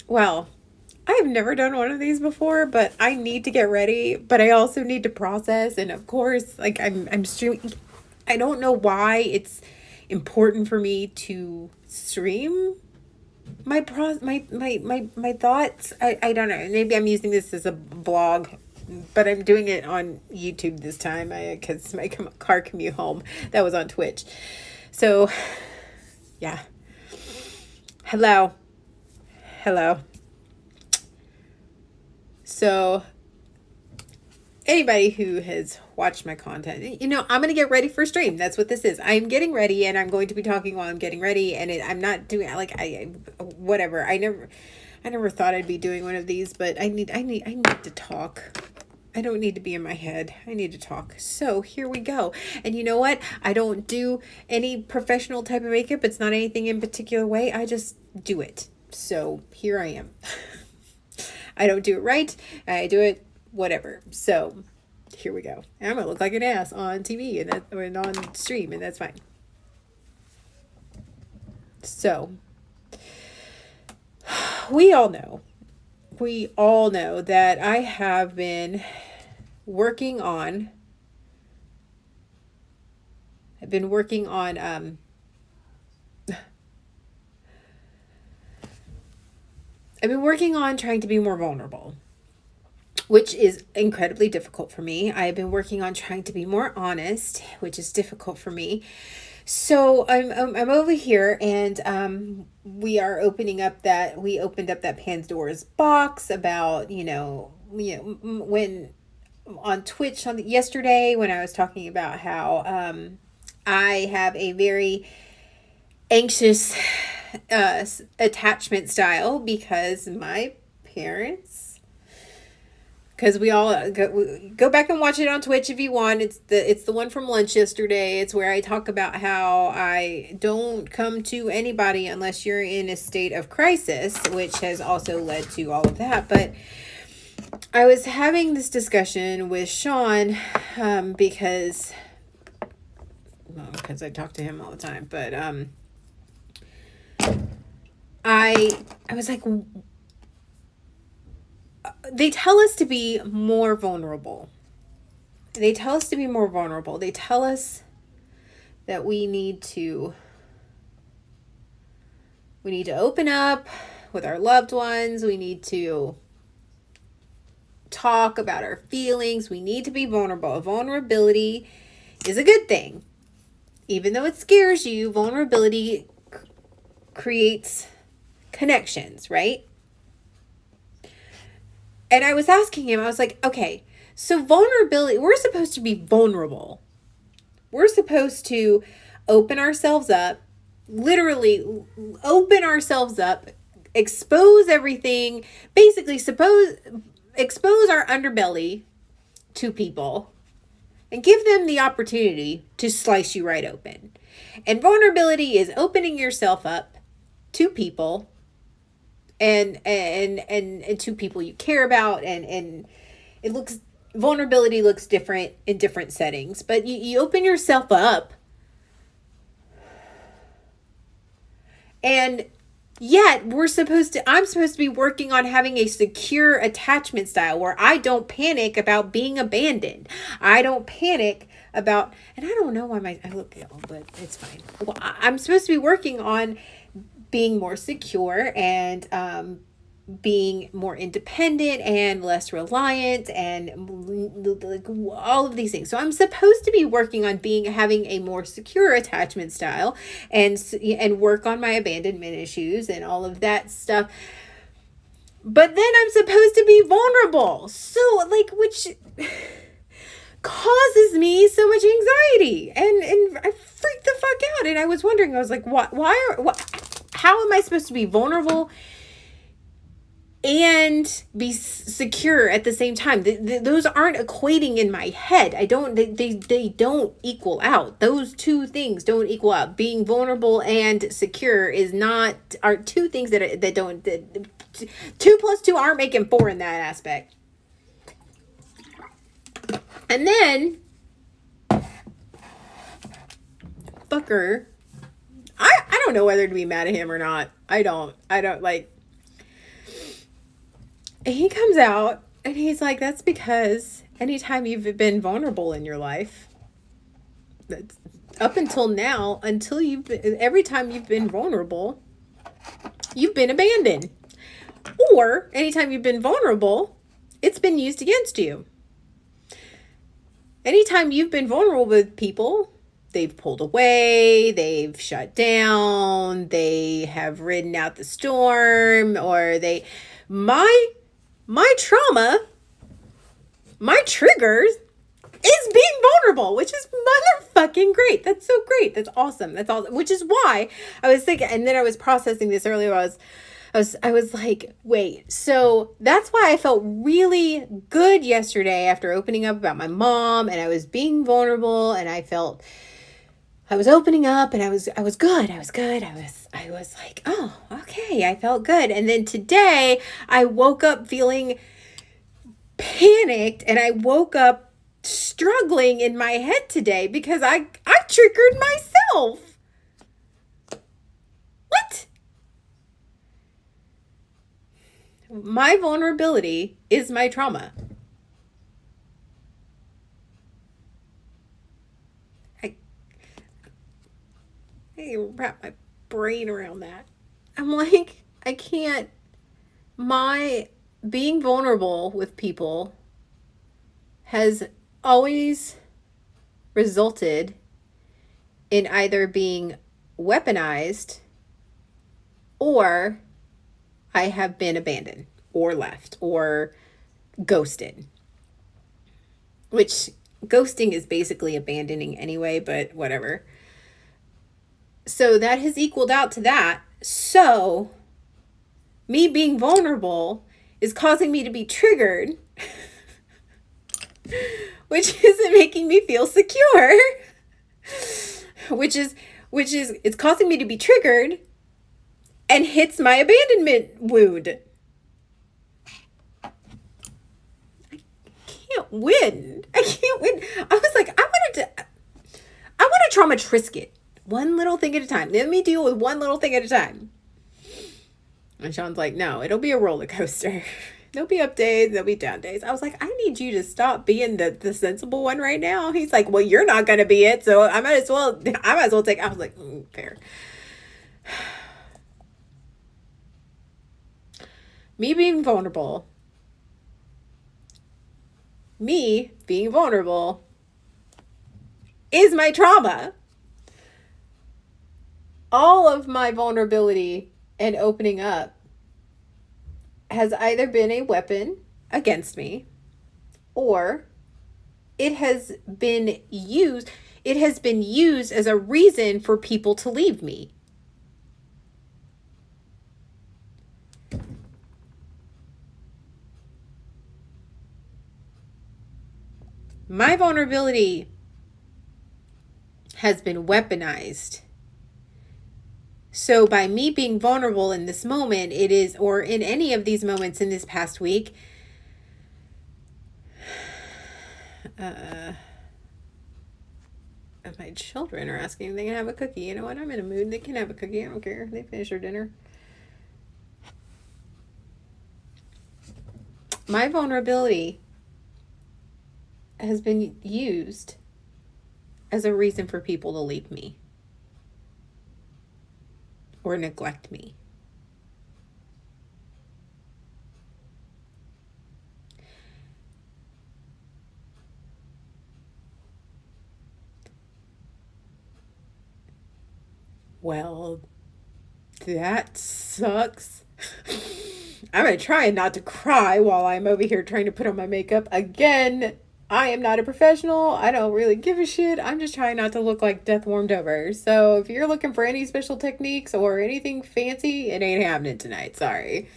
Well, I have never done one of these before, but I need to get ready, but I also need to process. And of course, like I'm streaming. I don't know why it's important for me to stream my thoughts. I don't know. Maybe I'm using this as a vlog, but I'm doing it on YouTube this time. Because my car commute home, that was on Twitch. So yeah. Hello, hello. So anybody who has watched my content, I'm going to get ready for stream. That's what this is. I'm getting ready, and I'm going to be talking while I'm getting ready. And I'm not doing like whatever. I never thought I'd be doing one of these, but I need to talk. I don't need to be in my head. I need to talk. So here we go. And you know what? I don't do any professional type of makeup. It's not anything in particular way. I just do it. So here I am. I don't do it right. I do it whatever. So here we go. And I'm gonna look like an ass on TV and on stream, and that's fine. So we all know, that I have been working on. I've been working on I've been working on trying to be more vulnerable, which is incredibly difficult for me. I've been working on trying to be more honest, which is difficult for me. So I'm over here, and we opened up that Pandora's box about when on Twitch on yesterday, when I was talking about how I have a very anxious attachment style because my parents, because we all go back and watch it on Twitch if you want. It's the one from lunch yesterday. It's where I talk about how I don't come to anybody unless you're in a state of crisis, which has also led to all of that. But I was having this discussion with Sean because I talk to him all the time. But I was like, they tell us to be more vulnerable. They tell us to be more vulnerable. They tell us that we need to open up with our loved ones. We need to talk about our feelings. We need to be vulnerable. Vulnerability is a good thing. Even though it scares you, vulnerability creates connections, right? And I was asking him, I was like, okay, so vulnerability, we're supposed to be vulnerable. We're supposed to open ourselves up, literally open ourselves up, expose everything, basically expose our underbelly to people and give them the opportunity to slice you right open. And vulnerability is opening yourself up to people and to people you care about, and vulnerability looks different in different settings, but you open yourself up, and yet I'm supposed to be working on having a secure attachment style where I don't panic about being abandoned. I don't panic about, and I don't know why I look ill, but it's fine. Well, I'm supposed to be working on being more secure and being more independent and less reliant and like all of these things. So I'm supposed to be working on having a more secure attachment style and work on my abandonment issues and all of that stuff. But then I'm supposed to be vulnerable. So which causes me so much anxiety, and I freaked the fuck out. And I was wondering, I was like, how am I supposed to be vulnerable and be secure at the same time? Those aren't equating in my head. They don't equal out. Those two things don't equal out. Being vulnerable and secure are two things that don't, 2 + 2 aren't making 4 in that aspect. And then fucker, I don't know whether to be mad at him or not. I don't like, And he comes out and he's like, that's because anytime you've been vulnerable in your life, that's up until now, every time you've been vulnerable, you've been abandoned. Or anytime you've been vulnerable, it's been used against you. Anytime you've been vulnerable with people, they've pulled away, they've shut down, they have ridden out the storm, or my trauma, my triggers is being vulnerable, which is motherfucking great. That's so great. That's awesome. That's awesome. Which is why I was thinking, and then I was processing this earlier. I was like, wait, so that's why I felt really good yesterday after opening up about my mom, and I was being vulnerable, and I was opening up, and I was good. I was good. I was like, oh, okay. I felt good. And then today I woke up feeling panicked, and I woke up struggling in my head today because I triggered myself. What? My vulnerability is my trauma. I wrap my brain around that. I'm like, I can't. My being vulnerable with people has always resulted in either being weaponized or I have been abandoned or left or ghosted. Which ghosting is basically abandoning anyway, but whatever. So that has equaled out to that. So me being vulnerable is causing me to be triggered, which isn't making me feel secure. which is it's causing me to be triggered and hits my abandonment wound. I can't win. I can't win. I was like, I want to trauma Trisket. One little thing at a time. Let me deal with one little thing at a time. And Sean's like, no, it'll be a roller coaster. There'll be up days, there'll be down days. I was like, I need you to stop being the sensible one right now. He's like, well, you're not going to be it. So I might as well take, I was like, fair. Me being vulnerable is my trauma. All of my vulnerability and opening up has either been a weapon against me or it has been used as a reason for people to leave me. My vulnerability has been weaponized. So by me being vulnerable in this moment, it is, or in any of these moments in this past week, my children are asking if they can have a cookie. You know what? I'm in a mood. They can have a cookie. I don't care. They finish their dinner. My vulnerability has been used as a reason for people to leave me or neglect me. Well, that sucks. I'm going to try not to cry while I'm over here trying to put on my makeup. Again, I am not a professional. I don't really give a shit. I'm just trying not to look like death warmed over. So if you're looking for any special techniques or anything fancy, it ain't happening tonight. Sorry.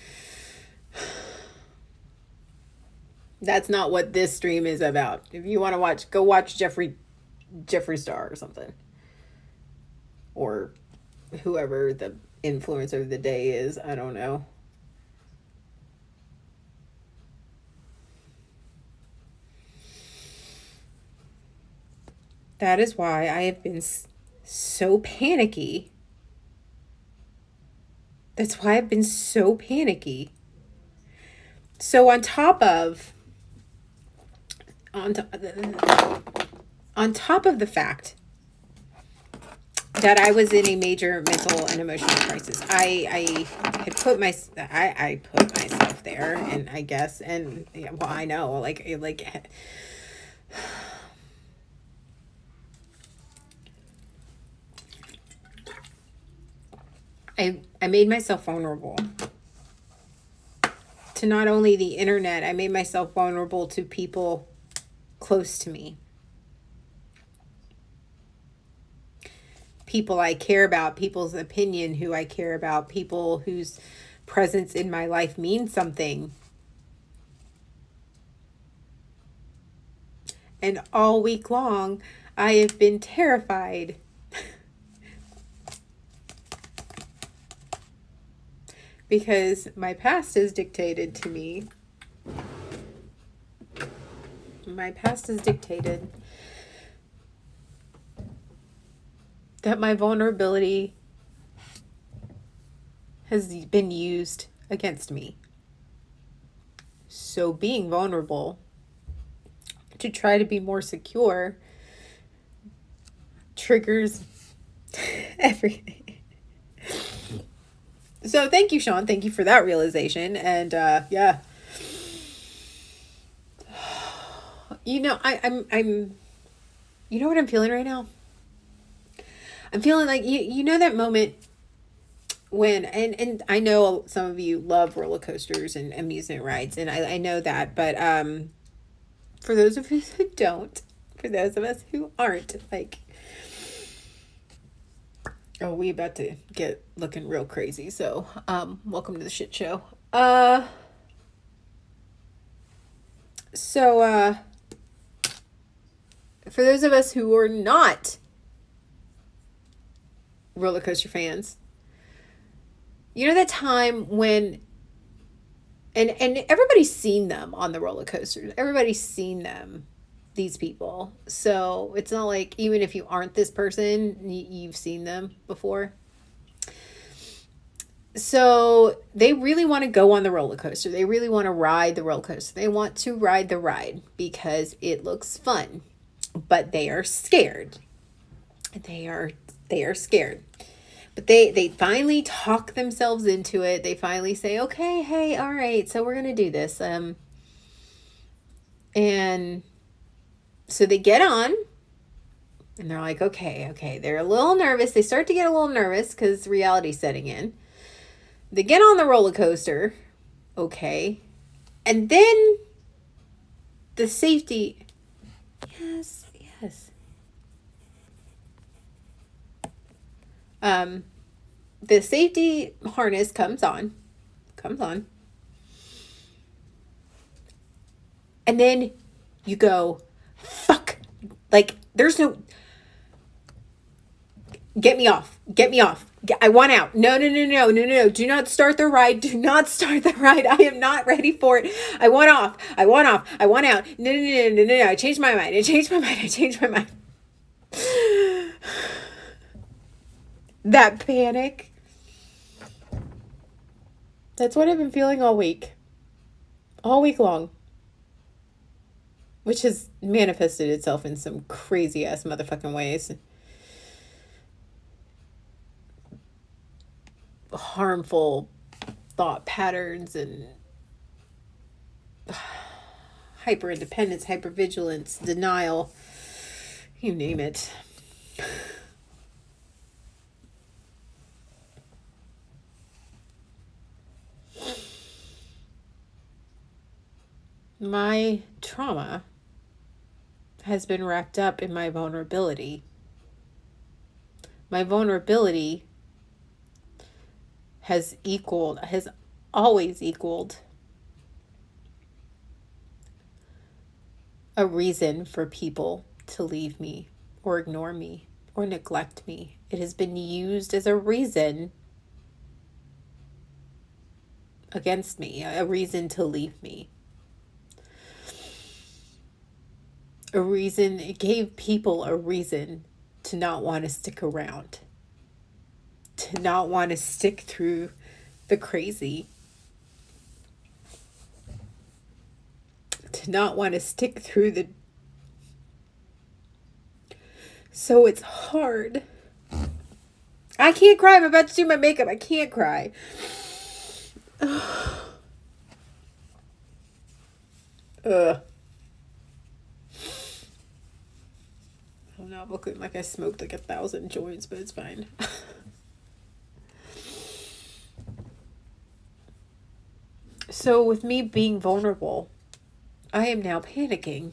That's not what this stream is about. If you want to watch, go watch Jeffree Star or something. Or whoever the influencer of the day is. I don't know. That is why I have been so panicky. That's why I've been so panicky. So on, to, on top of the fact that I was in a major mental and emotional crisis, I had put I put myself there, and I guess, and yeah, well, I know, like I made myself vulnerable to not only the internet. I made myself vulnerable to people close to me, people I care about, people's opinion who I care about, people whose presence in my life means something. And all week long, I have been terrified because my past has dictated to me. My past has dictated that my vulnerability has been used against me. So being vulnerable to try to be more secure triggers everything. So thank you, Sean. Thank you for that realization. And yeah. You know, I'm you know what I'm feeling right now? I'm feeling like you know that moment when, and I know some of you love roller coasters and amusement rides, and I know that, but for those of us who don't, for those of us who aren't, like, oh, we about to get looking real crazy. So welcome to the shit show. So for those of us who are not roller coaster fans, you know that time when, and everybody's seen them on the roller coasters. Everybody's seen them, these people. So it's not like, even if you aren't this person, you've seen them before. So they really want to go on the roller coaster. They really want to ride the roller coaster. They want to ride the ride because it looks fun, but they are scared. They are scared. But they finally talk themselves into it. They finally say, okay, hey, all right, so we're going to do this. And so they get on and they're like, okay. They're a little nervous. They start to get a little nervous because reality's setting in. They get on the roller coaster. Okay. And then the safety. Yes. The safety harness comes on. And then you go, fuck. Like, there's no, get me off. I want out. No. Do not start the ride. I am not ready for it. I want off. I want out. No. I changed my mind. That panic. That's what I've been feeling all week. All week long. Which has manifested itself in some crazy ass motherfucking ways. Harmful thought patterns and hyper independence, hyper vigilance, denial, you name it. My trauma has been wrapped up in my vulnerability. My vulnerability has always equaled a reason for people to leave me or ignore me or neglect me. It has been used as a reason against me, a reason to leave me. It gave people a reason to not want to stick around, to not want to stick through the crazy. to not want to stick through the. So it's hard. I can't cry. I'm about to do my makeup. I can't cry. Ugh. I'm not looking like I smoked like 1,000 joints, but it's fine. So with me being vulnerable, I am now panicking.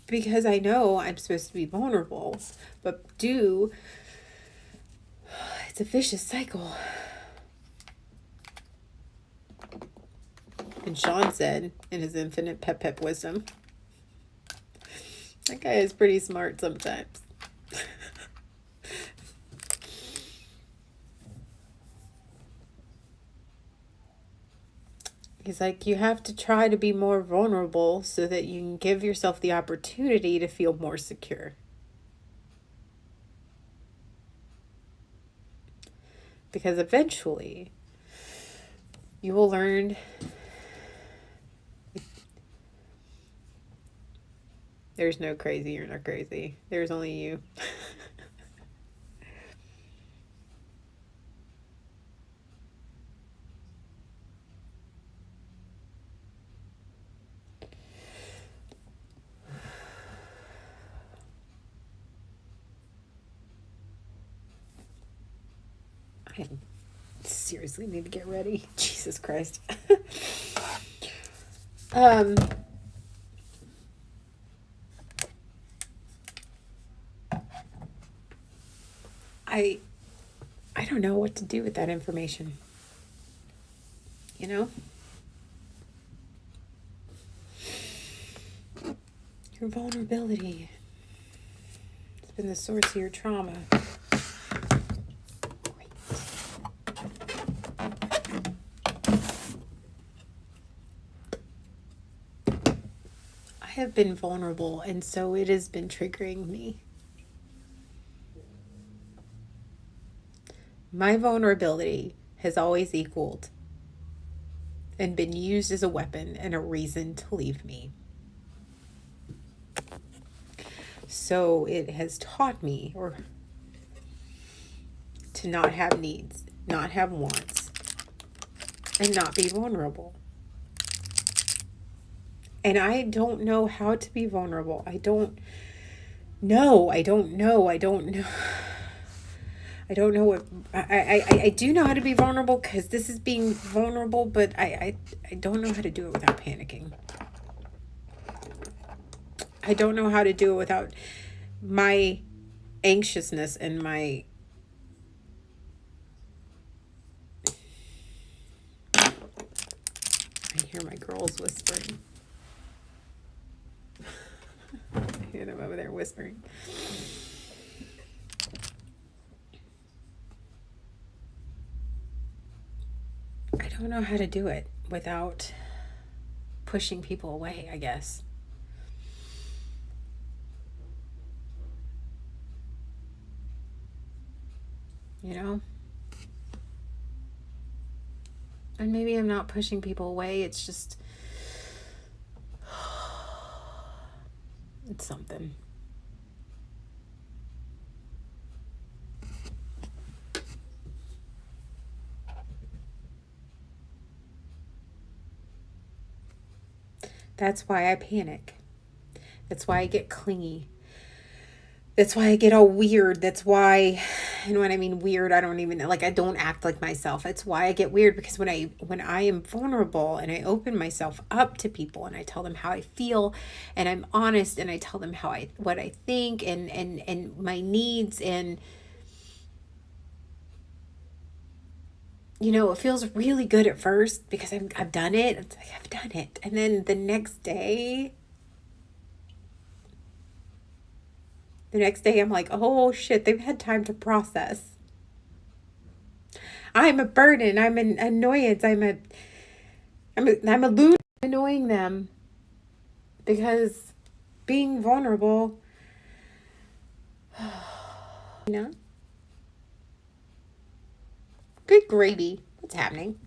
Because I know I'm supposed to be vulnerable, but it's a vicious cycle. And Sean said, in his infinite pep wisdom, that guy is pretty smart sometimes. He's like, you have to try to be more vulnerable so that you can give yourself the opportunity to feel more secure. Because eventually, you will learn. There's no crazy, you're not crazy. There's only you. I seriously need to get ready. Jesus Christ. I don't know what to do with that information. You know? Your vulnerability. It's been the source of your trauma. Great. I have been vulnerable, and so it has been triggering me. My vulnerability has always equaled and been used as a weapon and a reason to leave me. So it has taught me to not have needs, not have wants, and not be vulnerable. And I don't know how to be vulnerable. I don't know. I don't know what I do know how to be vulnerable because this is being vulnerable, but I don't know how to do it without panicking. I don't know how to do it without my anxiousness and my I hear my girls whispering. I hear them over there whispering. I don't know how to do it without pushing people away, I guess. You know? And maybe I'm not pushing people away, it's just it's something. That's why I panic. That's why I get clingy. That's why I get all weird. That's why, and when I mean weird, I don't even like I don't act like myself. It's why I get weird because when I am vulnerable and I open myself up to people and I tell them how I feel and I'm honest and I tell them what I think and my needs and you know, it feels really good at first because I've done it. It's like I've done it. And then the next day I'm like, oh shit, they've had time to process. I'm a burden. I'm an annoyance. I'm a loon annoying them because being vulnerable, you know? Good gravy. What's happening?